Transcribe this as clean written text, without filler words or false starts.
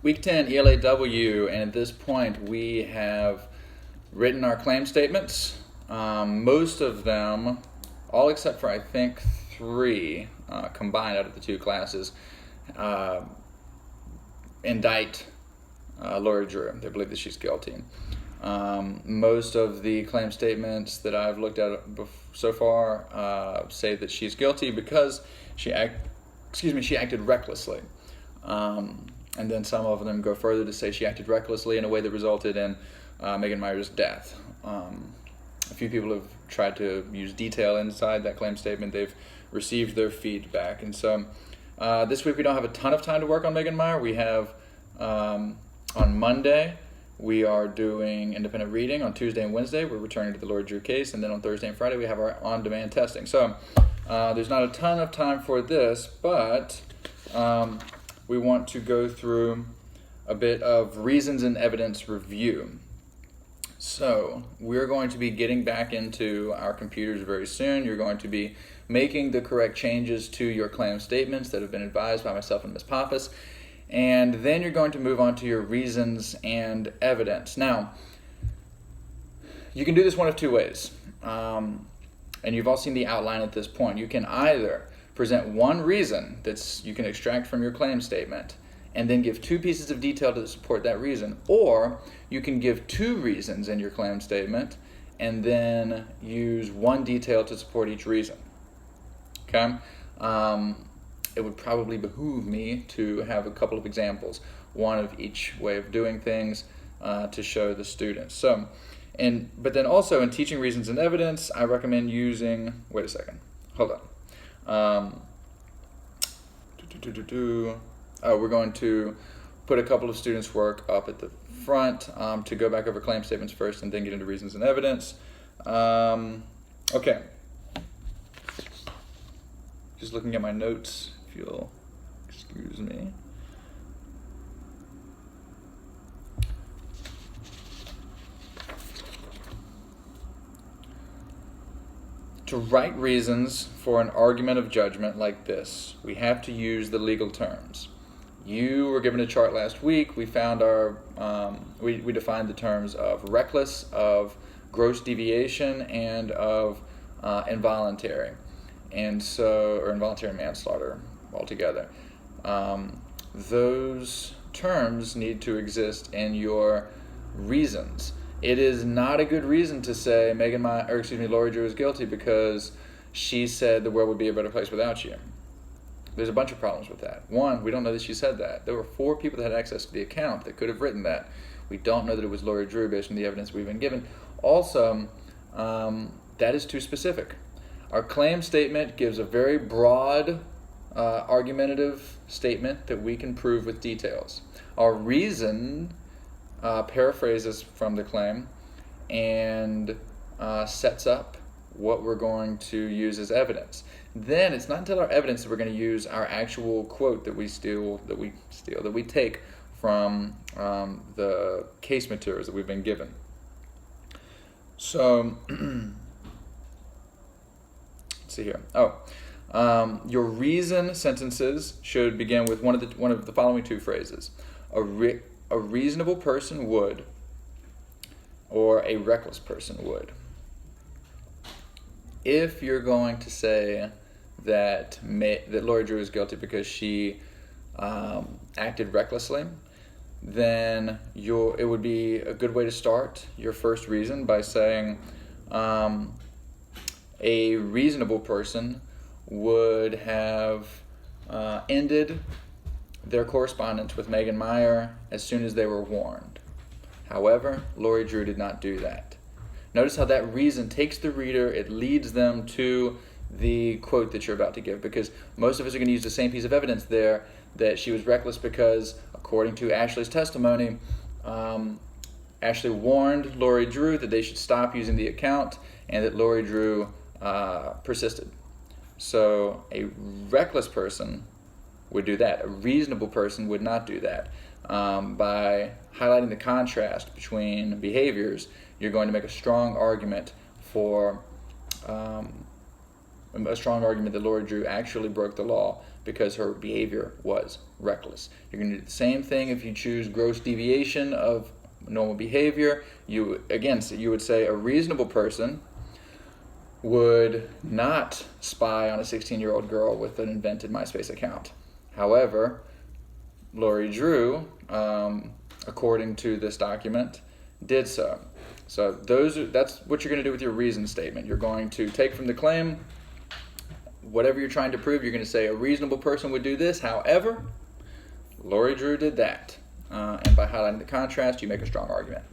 Week 10 ELAW, and at this point we have written our claim statements. Most of them, all except for I think 3 combined out of the 2 classes, indict Lori Drew. They believe that she's guilty. Most of the claim statements that I've looked at so far say that she's guilty because she acted recklessly. And then some of them go further to say she acted recklessly in a way that resulted in Megan Meyer's death. A few people have tried to use detail inside that claim statement. They've received their feedback. And so this week we don't have a ton of time to work on Megan Meyer. We have on Monday we are doing independent reading. On Tuesday and Wednesday we're returning to the Lori Drew case, and then on Thursday and Friday we have our on-demand testing. So there's not a ton of time for this, but we want to go through a bit of reasons and evidence review. So we're going to be getting back into our computers very soon. You're going to be making the correct changes to your claim statements that have been advised by myself and Ms. Pappas. And then you're going to move on to your reasons and evidence. Now, you can do this one of 2 ways. And you've all seen the outline at this point. You can either present one reason that you can extract from your claim statement and then give 2 pieces of detail to support that reason, or you can give 2 reasons in your claim statement and then use 1 detail to support each reason. Okay? It would probably behoove me to have a couple of examples, one of each way of doing things to show the students. But then also in teaching reasons and evidence, I recommend using, wait a second, hold on. We're going to put a couple of students' work up at the front to go back over claim statements first and then get into reasons and evidence. Okay. Just looking at my notes, if you'll excuse me. To write reasons for an argument of judgment like this, we have to use the legal terms. You were given a chart last week. We found we defined the terms of reckless, of gross deviation, and of involuntary, or involuntary manslaughter altogether. Those terms need to exist in your reasons. It is not a good reason to say Lori Drew is guilty because she said the world would be a better place without you. There's a bunch of problems with that. One, we don't know that she said that. There were 4 people that had access to the account that could have written that. We don't know that it was Lori Drew based on the evidence we've been given. Also, that is too specific. Our claim statement gives a very broad, argumentative statement that we can prove with details. Our reason paraphrases from the claim and sets up what we're going to use as evidence. Then it's not until our evidence that we're going to use our actual quote that we take from the case materials that we've been given. So let's see here. Your reason sentences should begin with one of the following 2 phrases: a reasonable person would, or a reckless person would. If you're going to say that Lori Drew is guilty because she acted recklessly, then it would be a good way to start your first reason by saying a reasonable person would have ended their correspondence with Megan Meyer as soon as they were warned. However, Lori Drew did not do that. Notice how that reason takes the reader, it leads them to the quote that you're about to give, because most of us are going to use the same piece of evidence there, that she was reckless because, according to Ashley's testimony, Ashley warned Lori Drew that they should stop using the account, and that Lori Drew persisted. So a reckless person would do that. A reasonable person would not do that. By highlighting the contrast between behaviors, you're going to make a strong argument that Lori Drew actually broke the law because her behavior was reckless. You're going to do the same thing if you choose gross deviation of normal behavior. You would say a reasonable person would not spy on a 16-year-old girl with an invented MySpace account. However, Lori Drew, according to this document, did so. So that's what you're going to do with your reason statement. You're going to take from the claim whatever you're trying to prove. You're going to say a reasonable person would do this. However, Lori Drew did that. And by highlighting the contrast, you make a strong argument.